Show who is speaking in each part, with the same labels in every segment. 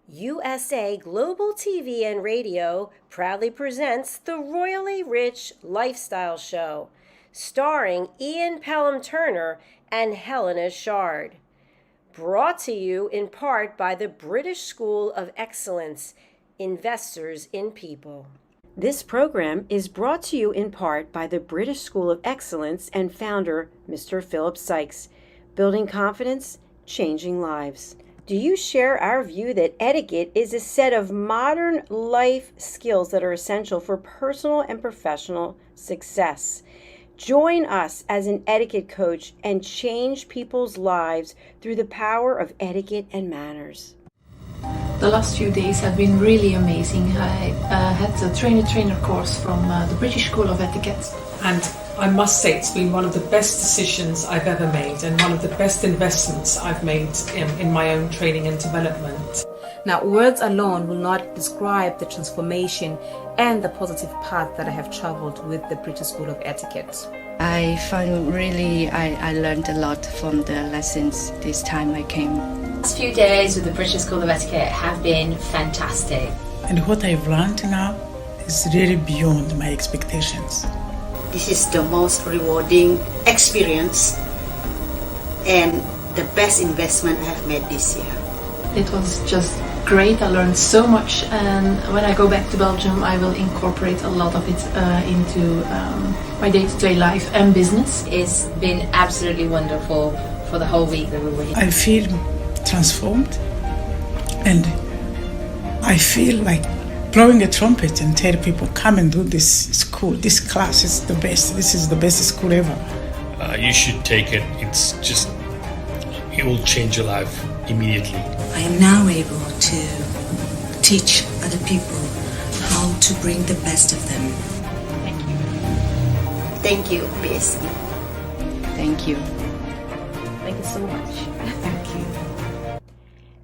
Speaker 1: USA Global TV and Radio proudly presents the Royally Rich Lifestyle Show, starring Ian Pelham Turner and Helena CHARD. Brought to you in part by the British School of Excellence, Investors in People. This program is brought to you in part by the British School of Excellence and founder, Mr. Philip Sykes, building confidence, changing lives. Do you share our view that etiquette is a set of modern life skills that are essential for personal and professional success? Join us as an etiquette coach and change people's lives through the power of etiquette and manners.
Speaker 2: The last few days have been really amazing. I had a trainer course from the British School of Etiquette.
Speaker 3: And I must say it's been one of the best decisions I've ever made and one of the best investments I've made in my own training and development.
Speaker 4: Now, words alone will not describe the transformation and the positive path that I have traveled with the British School of Etiquette.
Speaker 5: I learned a lot from the lessons this time I came.
Speaker 6: The last few days with the British School of Etiquette have been fantastic.
Speaker 7: And what I've learned now is really beyond my expectations.
Speaker 8: This is the most rewarding experience and the best investment I have made this year.
Speaker 2: It was just great. I learned so much, and when I go back to Belgium I will incorporate a lot of it into my day-to-day life and business.
Speaker 6: It's been absolutely wonderful for the whole week that we were here.
Speaker 7: I feel transformed, and I feel like blowing a trumpet and tell people, come and do this school. This class is the best. This is the best school ever.
Speaker 9: You should take it. It will change your life immediately.
Speaker 10: I am now able to teach other people how to bring the best of them.
Speaker 6: Thank you.
Speaker 8: Thank you, BSc.
Speaker 5: Thank you.
Speaker 4: Thank you so much.
Speaker 5: Thank you.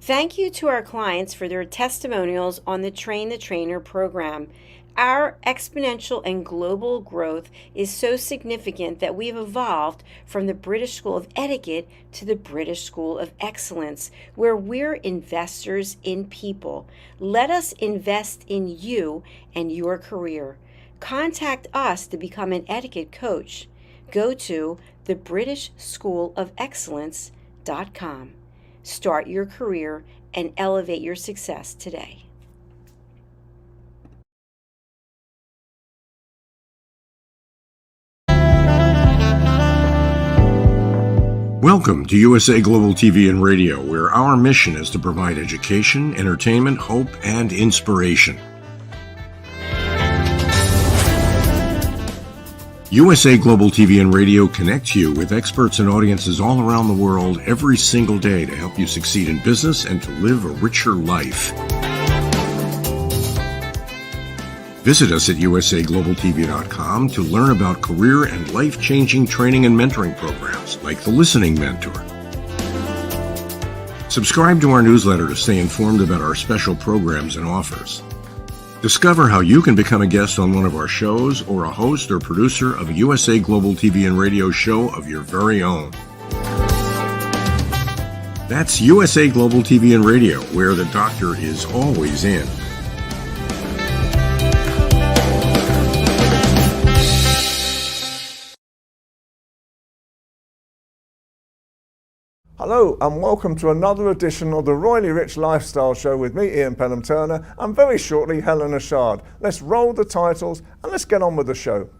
Speaker 1: Thank you to our clients for their testimonials on the Train the Trainer program. Our exponential and global growth is so significant that we've evolved from the British School of Etiquette to the British School of Excellence, where we're investors in people. Let us invest in you and your career. Contact us to become an etiquette coach. Go to thebritishschoolofexcellence.com. Start your career and elevate your success today.
Speaker 11: Welcome to USA Global TV and Radio, where our mission is to provide education, entertainment, hope, and inspiration. USA Global TV and Radio connects you with experts and audiences all around the world every single day to help you succeed in business and to live a richer life. Visit us at usaglobaltv.com to learn about career and life-changing training and mentoring programs like the Listening Mentor. Subscribe to our newsletter to stay informed about our special programs and offers. Discover how you can become a guest on one of our shows or a host or producer of a USA Global TV and Radio show of your very own. That's USA Global TV and Radio, where the doctor is always in.
Speaker 12: Hello and welcome to another edition of the Royally Rich Lifestyle Show with me, Ian Pelham Turner, and very shortly, Helena CHARD. Let's roll the titles and let's get on with the show.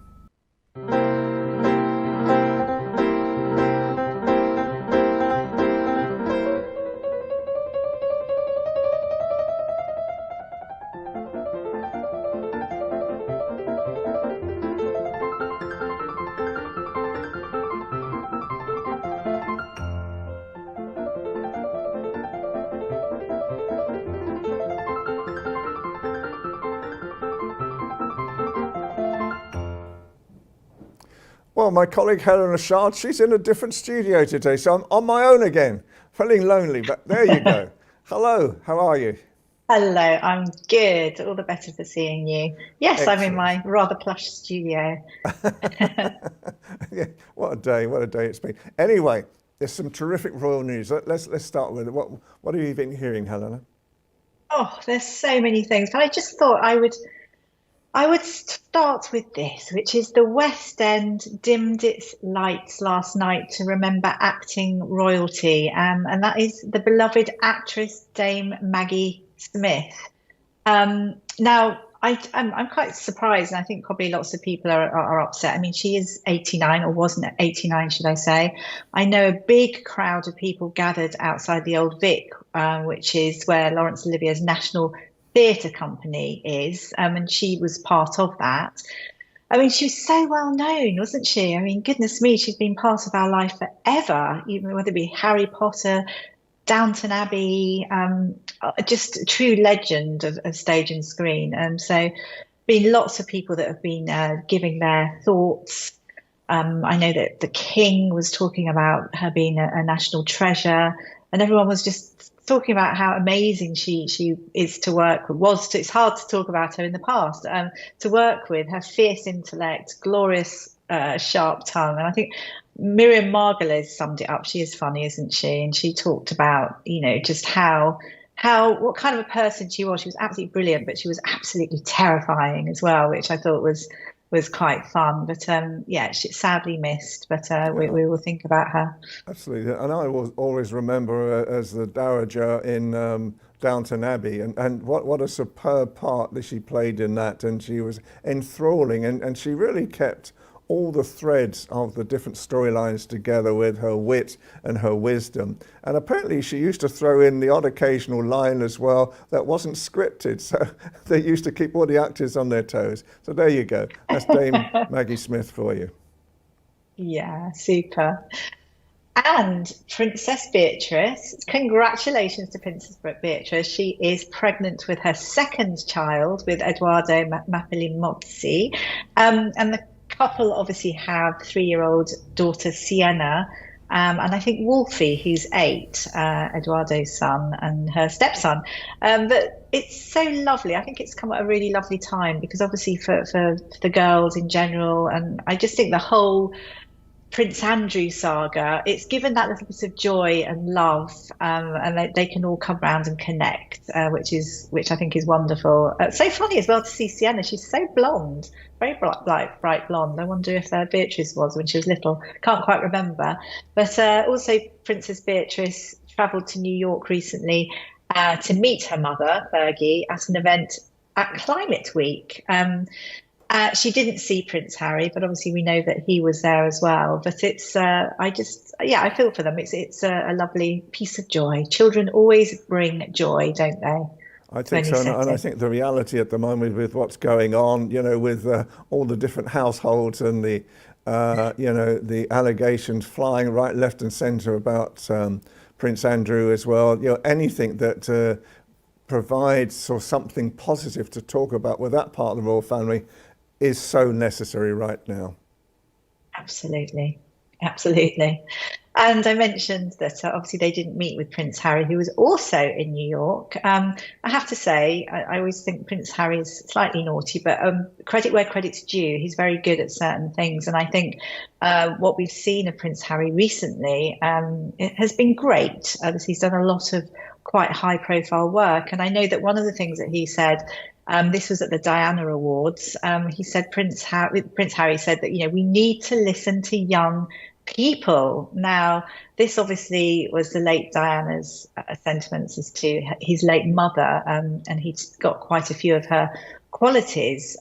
Speaker 12: Well, my colleague Helena CHARD, she's in a different studio today, so I'm on my own again. Feeling lonely, but there you go. Hello, how are you?
Speaker 13: Hello, I'm good. All the better for seeing you. Yes, excellent. I'm in my rather plush studio.
Speaker 12: Yeah, what a day it's been. Anyway, there's some terrific royal news. Let's start with it. What have you been hearing, Helena?
Speaker 13: Oh, there's so many things, but I just thought I would start with this, which is the West End dimmed its lights last night to remember acting royalty, and that is the beloved actress Dame Maggie Smith. Now, I'm quite surprised, and I think probably lots of people are upset. I mean, she is 89, or wasn't 89, should I say. I know a big crowd of people gathered outside the Old Vic, which is where Laurence Olivier's National Theatre Company is, and she was part of that. I mean, she was so well known, wasn't she? I mean, goodness me, she's been part of our life forever, even whether it be Harry Potter, Downton Abbey, just a true legend of stage and screen. And so been lots of people that have been giving their thoughts. I know that the King was talking about her being a national treasure, and everyone was just talking about how amazing she is to work with. It's hard to talk about her in the past, to work with, her fierce intellect, glorious sharp tongue. And I think Miriam Margolyes summed it up. She is funny, isn't she? And she talked about, just what kind of a person she was. She was absolutely brilliant, but she was absolutely terrifying as well, which I thought was quite fun. But she's sadly missed, but we will think about her.
Speaker 12: Absolutely. And I will always remember her as the Dowager in Downton Abbey, and what a superb part that she played in that. And she was enthralling, and she really kept all the threads of the different storylines together with her wit and her wisdom. And apparently she used to throw in the odd occasional line as well that wasn't scripted, so they used to keep all the actors on their toes. So there you go. That's Dame Maggie Smith for you.
Speaker 13: Yeah, super. And Princess Beatrice, congratulations to Princess Beatrice. She is pregnant with her second child with Edoardo Mapelli-Mozzi. And the couple obviously have 3-year-old daughter Sienna, and I think Wolfie, who's 8, Eduardo's son, and her stepson. But it's so lovely. I think it's come at a really lovely time, because obviously for the girls in general, and I just think the whole Prince Andrew saga, it's given that little bit of joy and love, and they can all come round and connect, which I think is wonderful. So funny as well to see Sienna. She's so blonde, very bright blonde. I wonder if Beatrice was when she was little. Can't quite remember. But also Princess Beatrice travelled to New York recently to meet her mother, Fergie, at an event at Climate Week. She didn't see Prince Harry, but obviously we know that he was there as well. But it's, I feel for them. It's a lovely piece of joy. Children always bring joy, don't they?
Speaker 12: I think so, and I think the reality at the moment with what's going on, with all the different households and the, the allegations flying right, left and centre about Prince Andrew as well, anything that provides something positive to talk about with that part of the royal family is so necessary right now.
Speaker 13: Absolutely. And I mentioned that obviously they didn't meet with Prince Harry, who was also in New York. I have to say, I always think Prince Harry is slightly naughty, but credit where credit's due. He's very good at certain things. And I think what we've seen of Prince Harry recently, it has been great. He's done a lot of quite high profile work. And I know that one of the things that he said, this was at the Diana Awards, he said Prince Harry said that, we need to listen to young people. Now, this obviously was the late Diana's sentiments as to his late mother, and he's got quite a few of her qualities.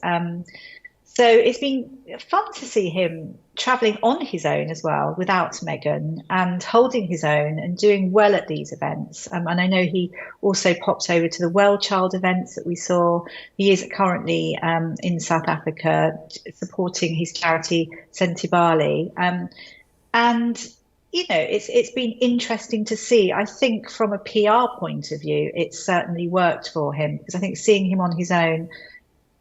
Speaker 13: So it's been fun to see him travelling on his own as well, without Meghan, and holding his own and doing well at these events. And I know he also popped over to the WellChild events that we saw. He is currently in South Africa supporting his charity 𝐋𝐈𝐍𝐊. And it's been interesting to see. I think from a PR point of view, it's certainly worked for him, because I think seeing him on his own,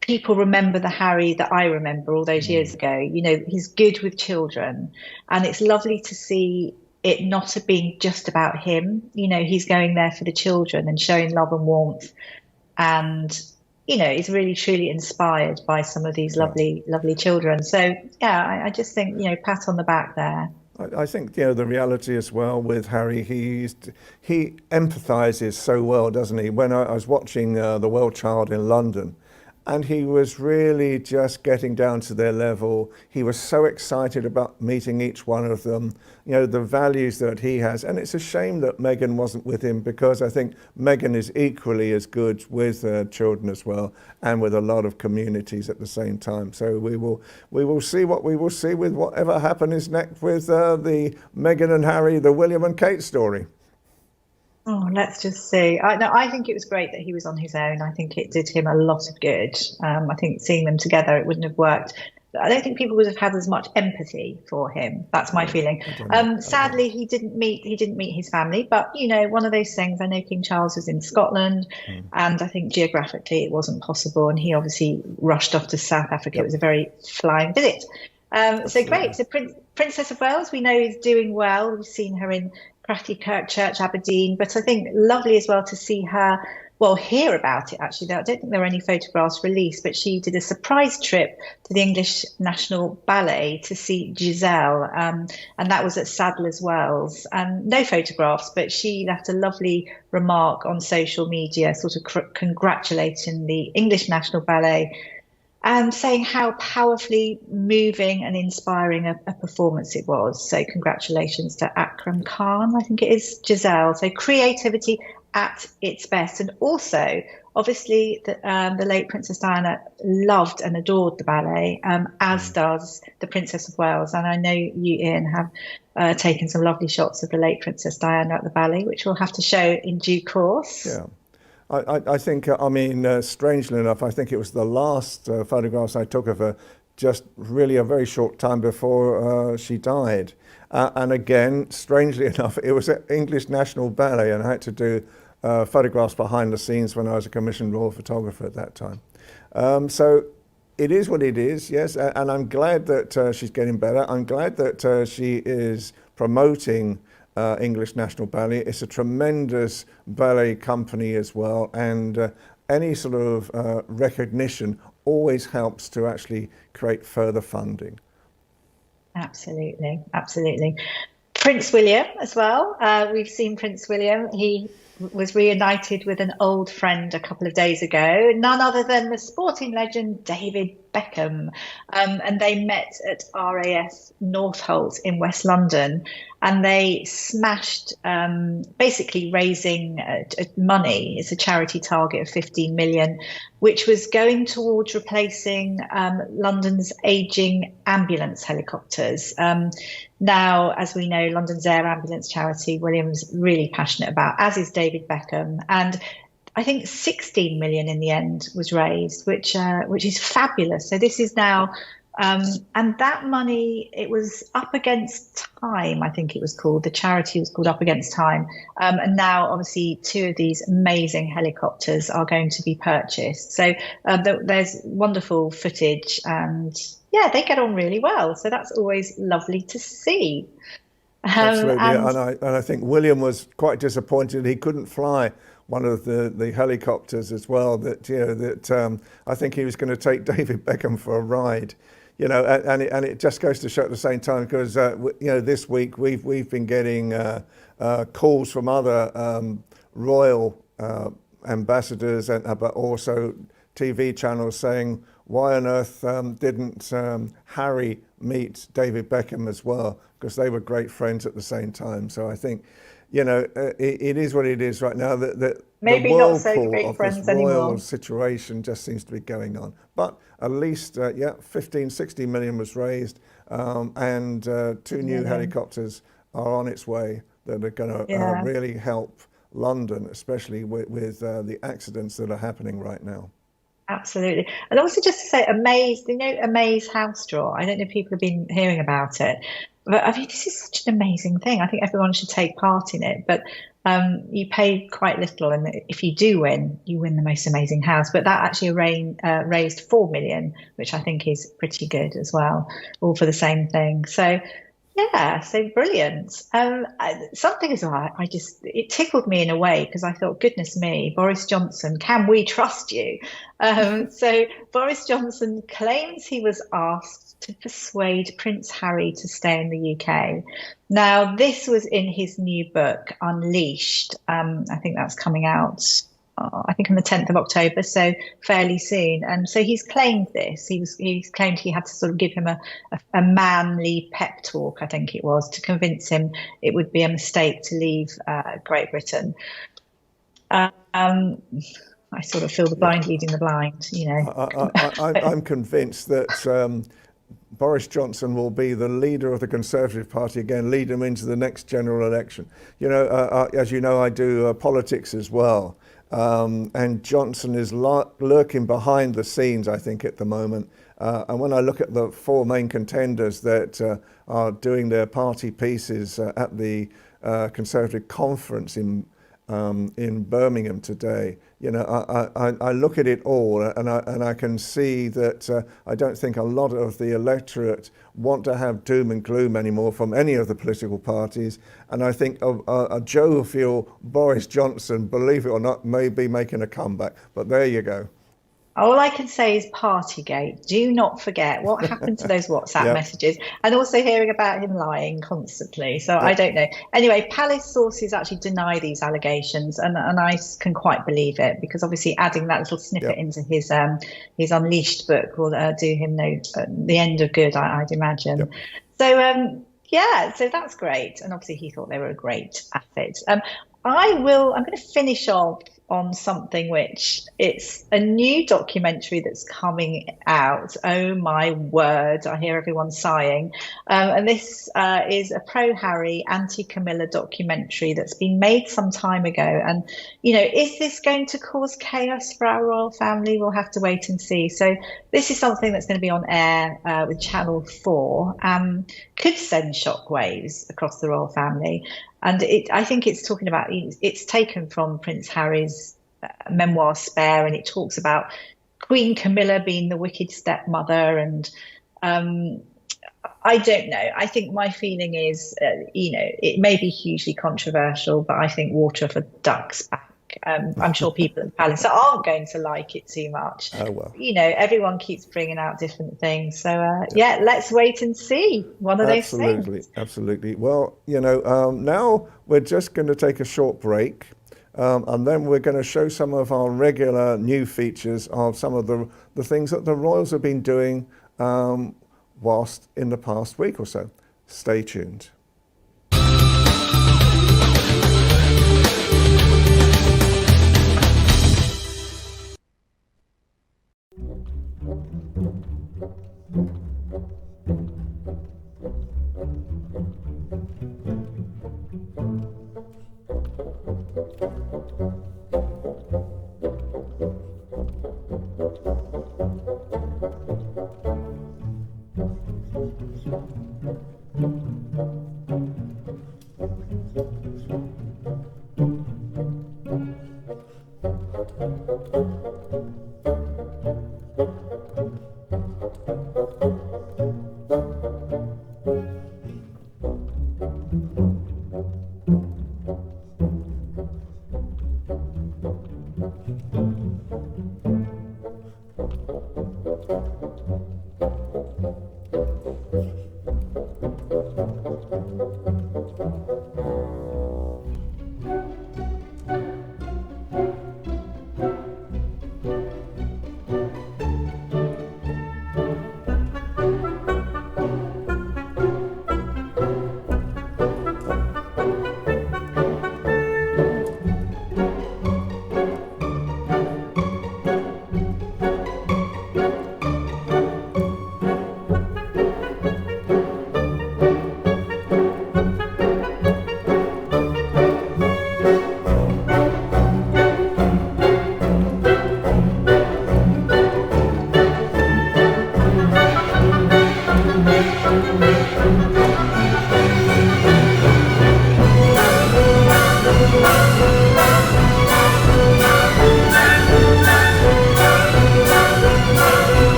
Speaker 13: people remember the Harry that I remember all those years ago. He's good with children, and it's lovely to see it not being just about him. He's going there for the children and showing love and warmth, and is really truly inspired by some of these lovely children. So yeah, I just think, pat on the back there.
Speaker 12: I think, the reality as well with Harry, he empathises so well, doesn't he? When I was watching the WellChild in London, and he was really just getting down to their level. He was so excited about meeting each one of them, the values that he has. And it's a shame that Meghan wasn't with him, because I think Meghan is equally as good with children as well, and with a lot of communities at the same time. So we will see what we will see with whatever happens next with the Meghan and Harry, the William and Kate story.
Speaker 13: Oh, let's just see. I think it was great that he was on his own. I think it did him a lot of good. I think seeing them together, it wouldn't have worked. I don't think people would have had as much empathy for him. That's my feeling. Sadly, he didn't meet his family. But one of those things. I know King Charles was in Scotland, and I think geographically it wasn't possible. And he obviously rushed off to South Africa. It was a very flying visit. So great. So Princess of Wales, we know, is doing well. We've seen her in Kirk Church, Aberdeen, but I think lovely as well to see her, hear about it actually. I don't think there were any photographs released, but she did a surprise trip to the English National Ballet to see Giselle, and that was at Sadler's Wells. No photographs, but she left a lovely remark on social media, sort of congratulating the English National Ballet and saying how powerfully moving and inspiring a performance it was. So congratulations to Akram Khan, I think it is, Giselle. So creativity at its best. And also, obviously, the late Princess Diana loved and adored the ballet, as does the Princess of Wales. And I know you, Ian, have taken some lovely shots of the late Princess Diana at the ballet, which we'll have to show in due course.
Speaker 12: Yeah. I think, strangely enough, I think it was the last photographs I took of her just really a very short time before she died. And again, strangely enough, it was at English National Ballet, and I had to do photographs behind the scenes when I was a commissioned royal photographer at that time. So it is what it is, yes, and I'm glad that she's getting better. I'm glad that she is promoting English National Ballet. It's a tremendous ballet company as well, and any sort of recognition always helps to actually create further funding.
Speaker 13: Absolutely, absolutely. Prince William as well. We've seen Prince William. He was reunited with an old friend a couple of days ago, none other than the sporting legend David Beckham. And they met at RAF Northolt in West London, and they smashed, basically raising money. It's a charity target of 15 million, which was going towards replacing London's ageing ambulance helicopters. Now, as we know, London's air ambulance charity, William's really passionate about, as is David Beckham. And I think 16 million in the end was raised, which is fabulous. So this is now, and that money, it was Up Against Time, I think it was called. The charity was called Up Against Time. And now, obviously, 2 of these amazing helicopters are going to be purchased. So there's wonderful footage, and yeah, they get on really well. So that's always lovely to see.
Speaker 12: Absolutely, and I think William was quite disappointed he couldn't fly one of the helicopters as well. That I think he was going to take David Beckham for a ride, and it just goes to show at the same time, because this week we've been getting calls from other royal ambassadors, but also TV channels saying, why on earth didn't Harry meet David Beckham as well? Because they were great friends at the same time. So I think, it is what it is right now. That
Speaker 13: maybe
Speaker 12: the
Speaker 13: not so
Speaker 12: whirlpool
Speaker 13: great
Speaker 12: of
Speaker 13: friends
Speaker 12: this royal
Speaker 13: anymore.
Speaker 12: situation just seems to be going on. But at least, 16 million was raised, and 2 new helicopters are on its way that are going to really help London, especially with the accidents that are happening right now.
Speaker 13: Absolutely. And also just to say, Amaze house draw. I don't know if people have been hearing about it, but I mean, this is such an amazing thing. I think everyone should take part in it, but you pay quite little, and if you do win, you win the most amazing house. But that actually raised 4 million, which I think is pretty good as well, all for the same thing. So Yeah, so brilliant. Something as well, it tickled me in a way because I thought, goodness me, Boris Johnson, can we trust you? So Boris Johnson claims he was asked to persuade Prince Harry to stay in the UK. Now, this was in his new book, Unleashed. I think that's coming out I think on the 10th of October, so fairly soon. And so he's claimed this. He's claimed he had to sort of give him a manly pep talk, I think it was, to convince him it would be a mistake to leave Great Britain. I sort of feel the blind leading the blind, you know.
Speaker 12: I'm convinced that Boris Johnson will be the leader of the Conservative Party again, lead them into the next general election. You know, as you know, I do politics as well. And Johnson is lurking behind the scenes, I think, at the moment. And when I look at the four main contenders that are doing their party pieces at the Conservative conference in Birmingham today, you know, I look at it all and I can see that I don't think a lot of the electorate want to have doom and gloom anymore from any of the political parties. And I think a jovial Boris Johnson, believe it or not, may be making a comeback. But there you go.
Speaker 13: All I can say is Partygate. Do not forget what happened to those WhatsApp messages, and also hearing about him lying constantly. So I don't know. Anyway, Palace sources actually deny these allegations, and I can quite believe it, because obviously adding that little snippet into his Unleashed book will do him the end of good, I'd imagine. So so that's great, and obviously he thought they were a great asset. I'm going to finish off on something which it's a new documentary that's coming out. Oh my word, I hear everyone sighing. And this is a pro-Harry, anti-Camilla documentary that's been made some time ago. And, you know, is this going to cause chaos for our royal family? We'll have to wait and see. So this is something that's going to be on air with Channel 4. Could send shockwaves across the royal family. And I think it's talking about, it's taken from Prince Harry's memoir Spare, and it talks about Queen Camilla being the wicked stepmother. And I don't know. I think my feeling is, you know, it may be hugely controversial, but I think water for ducks back. I'm sure people in the palace aren't going to like it too much.
Speaker 12: Oh, well.
Speaker 13: You know, everyone keeps bringing out different things. So, let's wait and see. One of those things.
Speaker 12: Absolutely. Well, you know, now we're just going to take a short break. And then we're going to show some of our regular new features of some of the things that the royals have been doing whilst in the past week or so. Stay tuned.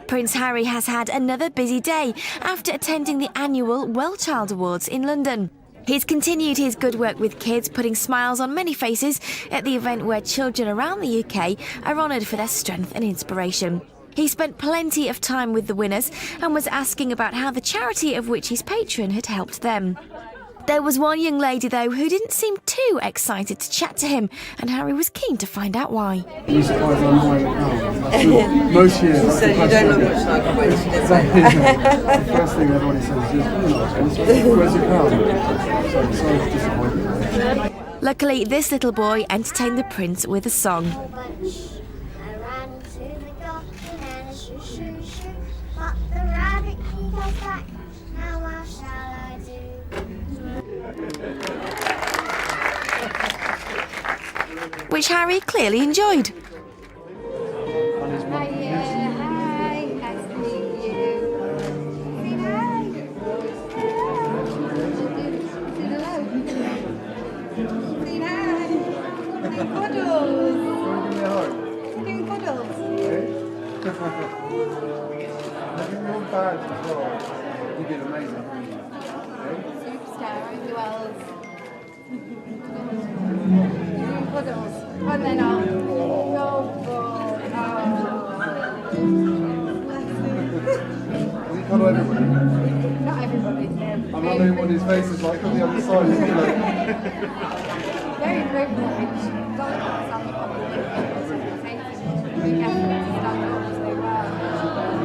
Speaker 14: Prince Harry has had another busy day after attending the annual WellChild Awards in London. He's continued his good work with kids, putting smiles on many faces at the event where children around the UK are honoured for their strength and inspiration. He spent plenty of time with the winners and was asking about how the charity of which he's patron had helped them. There was one young lady, though, who didn't seem too excited to chat to him, and Harry was keen to find out why.
Speaker 15: You surprised I'm not wearing most years.
Speaker 16: She said you don't look much like a witch, did
Speaker 15: The first thing everybody says is, where's your crown? So disappointed.
Speaker 14: Luckily, this little boy entertained the prince with a song. Which Harry clearly enjoyed.
Speaker 17: Hi, nice to meet you. Say hi. Cuddles. Doing cuddles.
Speaker 15: You did amazing.
Speaker 17: Superstar, aren't you, Els? Cuddles. And then I'll go
Speaker 15: We cuddle everybody.
Speaker 17: Not everybody.
Speaker 15: I'm not knowing what his face is like on the other side.
Speaker 17: Very privileged. Don't stand up on the big effort to stand up as they were. Well done.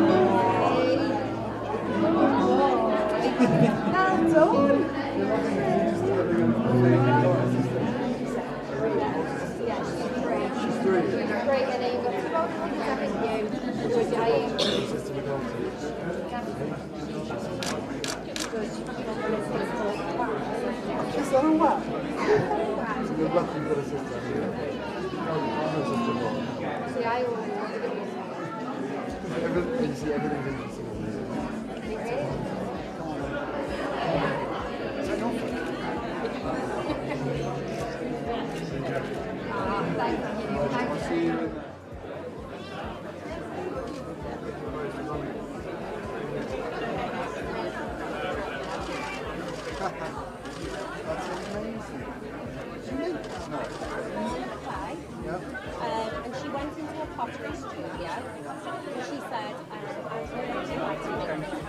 Speaker 17: Great, and then you've got 12 points, haven't you? Good, are you?
Speaker 15: She's on a what? It's a good luck you've got a sister.
Speaker 17: See, I always
Speaker 15: everything's interesting.
Speaker 17: Thank you.
Speaker 15: I'll see you in there. That's amazing. She makes no.
Speaker 18: And she went into a pottery studio and she said, I would really like to make this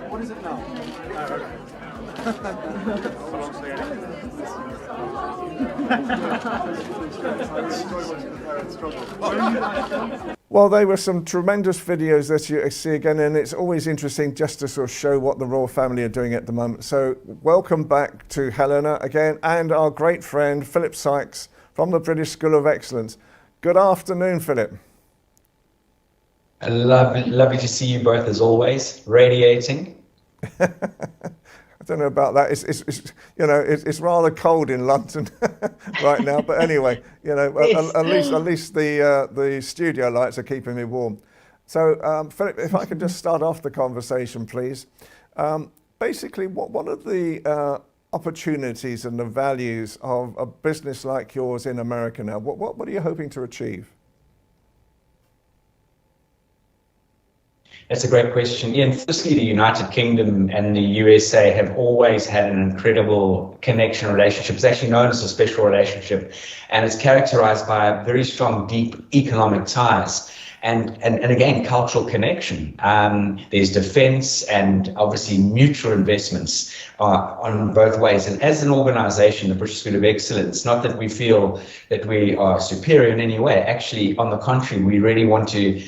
Speaker 15: What is it now?
Speaker 12: Well, they were some tremendous videos that you see again, and it's always interesting just to sort of show what the royal family are doing at the moment. So welcome back to Helena again, and our great friend Philip Sykes from the British School of Excellence. Good afternoon, Philip.
Speaker 19: Lovely to see you both as always, radiating.
Speaker 12: I don't know about that. It's rather cold in London right now. But anyway, at least the studio lights are keeping me warm. So, Philip, if I could just start off the conversation, please. Basically, what are the opportunities and the values of a business like yours in America now? What are you hoping to achieve?
Speaker 19: That's a great question. Yeah, firstly, the United Kingdom and the USA have always had an incredible connection relationship. It's actually known as a special relationship, and it's characterized by a very strong, deep economic ties and again, cultural connection. There's defense and obviously mutual investments on both ways. And as an organization, the British School of Excellence, not that we feel that we are superior in any way, actually, on the contrary, we really want to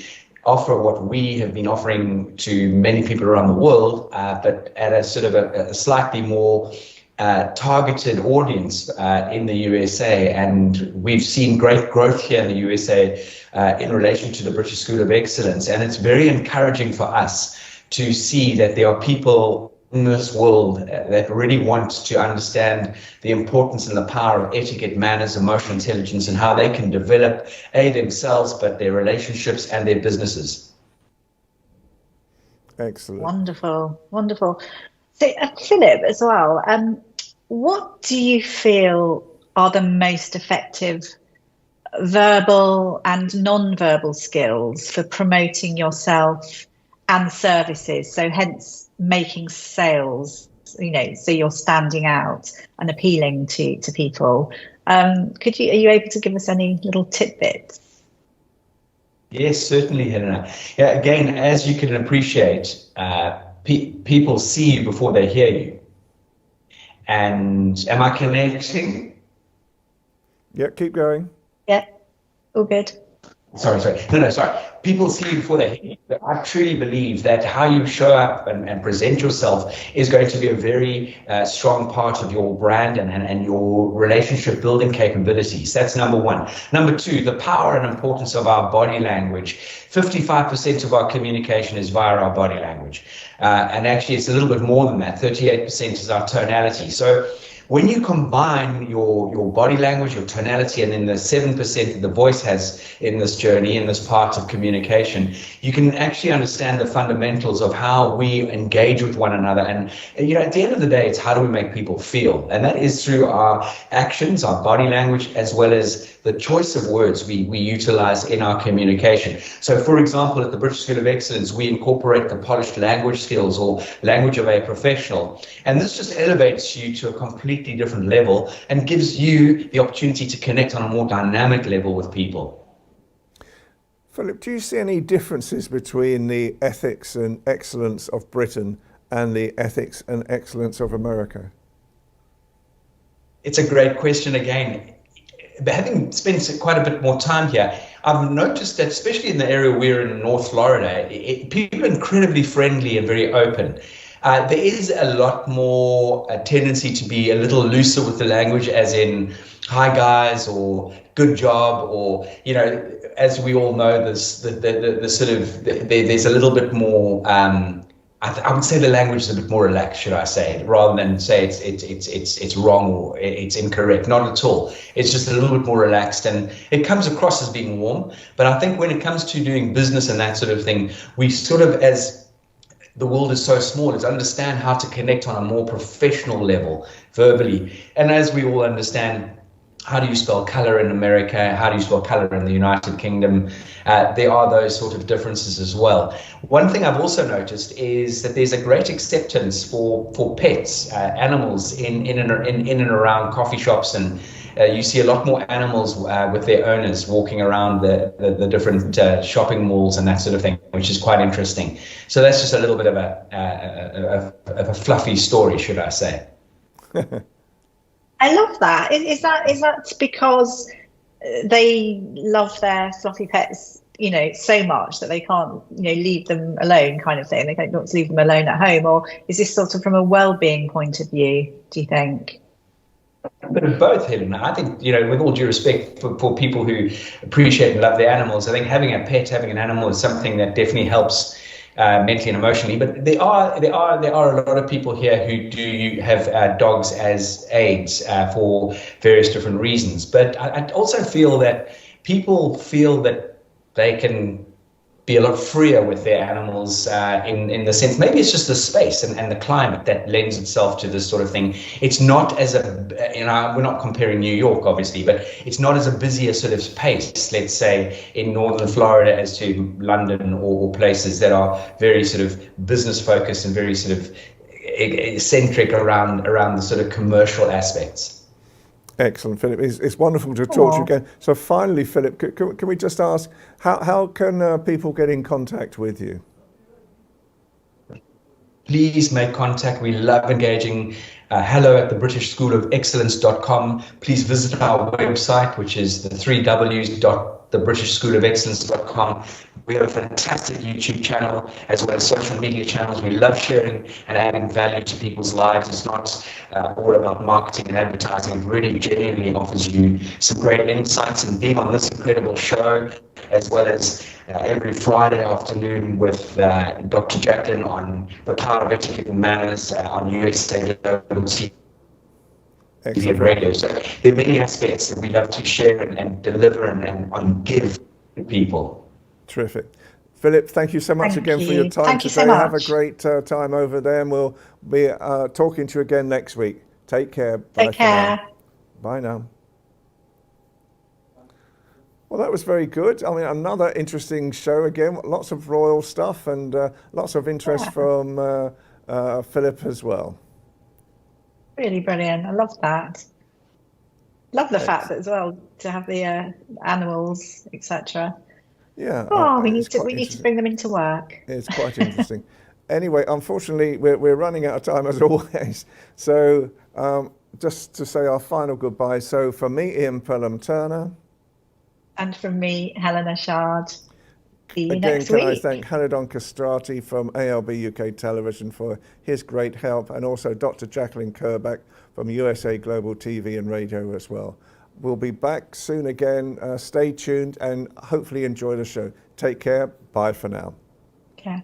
Speaker 19: offer what we have been offering to many people around the world, but at a sort of a slightly more targeted audience in the USA. And we've seen great growth here in the USA in relation to the British School of Excellence. And it's very encouraging for us to see that there are people in this world that really want to understand the importance and the power of etiquette, manners, emotional intelligence, and how they can develop themselves, but their relationships and their businesses.
Speaker 12: Excellent.
Speaker 13: Wonderful, wonderful. So, Philip, as well, what do you feel are the most effective verbal and non-verbal skills for promoting yourself and services, so hence making sales, so you're standing out and appealing to people. Are you able to give us any little tidbits?
Speaker 19: Yes, certainly, Helena. Yeah, again, as you can appreciate, people see you before they hear you. And am I connecting?
Speaker 12: Yeah, keep going.
Speaker 13: Yeah, all good.
Speaker 19: Sorry. No, sorry. People see you before they hear you. But I truly believe that how you show up and present yourself is going to be a very strong part of your brand and your relationship building capabilities. That's number one. Number two, the power and importance of our body language. 55% of our communication is via our body language. And actually, it's a little bit more than that. 38% is our tonality. So when you combine your body language, your tonality, and then the 7% that the voice has in this journey, in this part of communication, you can actually understand the fundamentals of how we engage with one another. And, at the end of the day, it's how do we make people feel? And that is through our actions, our body language, as well as the choice of words we utilize in our communication. So, for example, at the British School of Excellence, we incorporate the polished language skills or language of a professional. And this just elevates you to a completely different level and gives you the opportunity to connect on a more dynamic level with people.
Speaker 12: Philip, do you see any differences between the ethics and excellence of Britain and the ethics and excellence of America?
Speaker 19: It's a great question again. Having spent quite a bit more time here, I've noticed that, especially in the area we're in North Florida, people are incredibly friendly and very open. There is a lot more tendency to be a little looser with the language, as in "hi guys" or "good job," or as we all know, there's there's a little bit more. I would say the language is a bit more relaxed, should I say, rather than say it's wrong or it's incorrect. Not at all. It's just a little bit more relaxed, and it comes across as being warm. But I think when it comes to doing business and that sort of thing, we sort of, as the world is so small, is understand how to connect on a more professional level, verbally. And as we all understand, how do you spell color in America? How do you spell color in the United Kingdom? There are those sort of differences as well. One thing I've also noticed is that there's a great acceptance for pets, animals in and around coffee shops, and you see a lot more animals with their owners walking around the different shopping malls and that sort of thing, which is quite interesting. So that's just a little bit of a fluffy story, should I say.
Speaker 13: I love that. Is that because they love their fluffy pets, so much that they can't, leave them alone, kind of thing? They don't want to leave them alone at home, or is this sort of from a well-being point of view, do you think?
Speaker 19: A bit of both, Helena. I think, with all due respect for people who appreciate and love their animals, I think having a pet, having an animal is something that definitely helps mentally and emotionally. But there are a lot of people here who do have dogs as aids for various different reasons. But I also feel that people feel that they can be a lot freer with their animals in the sense, maybe it's just the space and the climate that lends itself to this sort of thing. It's not as we're not comparing New York, obviously, but it's not as a busy a sort of pace, let's say, in northern Florida as to London or places that are very sort of business focused and very sort of eccentric around the sort of commercial aspects.
Speaker 12: Excellent, Philip. It's wonderful to talk to you again. So finally, Philip, can we just ask, how can people get in contact with you?
Speaker 19: Please make contact. We love engaging. hello@thebritishschoolofexcellence.com. Please visit our website, which is the 3 W's.thebritishschoolofexcellence.com. We have a fantastic YouTube channel as well as social media channels. We love sharing and adding value to people's lives. It's not all about marketing and advertising. It really genuinely offers you some great insights, and being on this incredible show, as well as every Friday afternoon with Dr. Jacalyn on the power of etiquette and manners on USA Global TV and radio. So there are many aspects that we love to share and deliver and give to people.
Speaker 12: Terrific. Philip, thank you so much again for your time today.
Speaker 13: So
Speaker 12: have a great time over there, and we'll be talking to you again next week. Take care.
Speaker 13: Take care.
Speaker 12: Bye now. Well, that was very good. I mean, another interesting show again. Lots of royal stuff and lots of interest from Philip as well.
Speaker 13: Really brilliant. I love that. Love the fact that as well to have the animals, etc.
Speaker 12: Yeah.
Speaker 13: Oh, we need to bring them into work.
Speaker 12: It's quite interesting. Anyway, unfortunately, we're running out of time as always. So just to say our final goodbye. So for me, Ian Pelham-Turner.
Speaker 13: And from me, HELENA CHARD. See you
Speaker 12: Again,
Speaker 13: next
Speaker 12: can I
Speaker 13: week.
Speaker 12: thank Hanedon Castrati from ALB UK Television for his great help, and also Dr. Jacalyn Kerbeck from USA Global TV and Radio as well. We'll be back soon again. Stay tuned and hopefully enjoy the show. Take care. Bye for now.
Speaker 13: Okay.